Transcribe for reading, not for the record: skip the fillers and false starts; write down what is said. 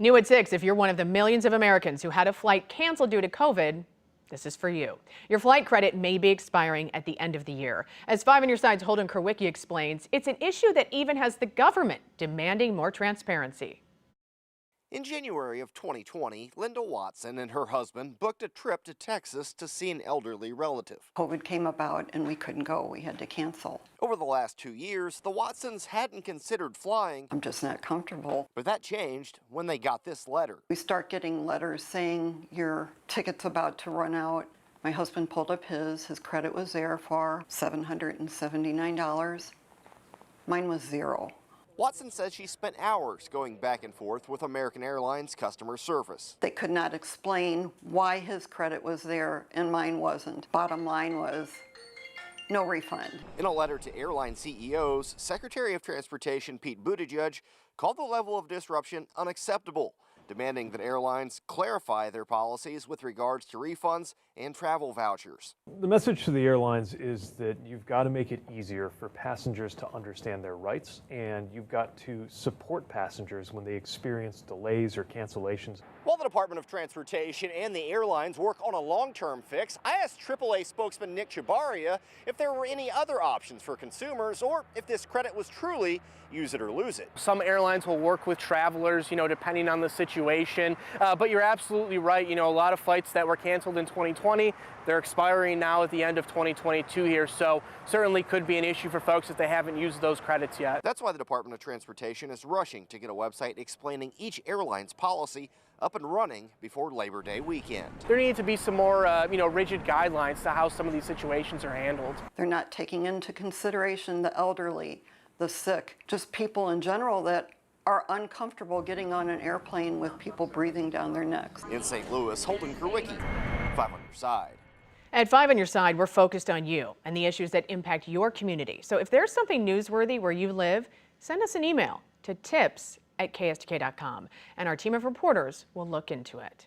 New at 6, if you're one of the millions of Americans who had a flight canceled due to COVID, this is for you. Your flight credit may be expiring at the end of the year. As 5 on Your Side's Holden Kerwicki explains, it's an issue that even has the government demanding more transparency. In January of 2020, Linda Watson and her husband booked a trip to Texas to see an elderly relative. COVID came about and we couldn't go. We had to cancel. Over the last 2 years, the Watsons hadn't considered flying. I'm just not comfortable. But that changed when they got this letter. We start getting letters saying your ticket's about to run out. My husband pulled up his credit was there for $779. Mine was $0. Watson says she spent hours going back and forth with American Airlines customer service. They could not explain why his credit was there and mine wasn't. Bottom line was no refund. In a letter to airline CEOs, Secretary of Transportation Pete Buttigieg called the level of disruption unacceptable, demanding that airlines clarify their policies with regards to refunds and travel vouchers. The message to the airlines is that you've got to make it easier for passengers to understand their rights, and you've got to support passengers when they experience delays or cancellations. While the Department of Transportation and the airlines work on a long-term fix, I asked AAA spokesman Nick Chabaria if there were any other options for consumers or if this credit was truly use it or lose it. Some airlines will work with travelers, depending on the situation. But you're absolutely right. A lot of flights that were canceled in 2020, they're expiring now at the end of 2022 here. So certainly could be an issue for folks if they haven't used those credits yet. That's why the Department of Transportation is rushing to get a website explaining each airline's policy up and running before Labor Day weekend. There need to be some more, rigid guidelines to how some of these situations are handled. They're not taking into consideration the elderly, the sick, just people in general that are uncomfortable getting on an airplane with people breathing down their necks. In St. Louis, Holden Kerwicki, 5 on Your Side. At 5 on Your Side, we're focused on you and the issues that impact your community. So if there's something newsworthy where you live, send us an email to tips@kstk.com, and our team of reporters will look into it.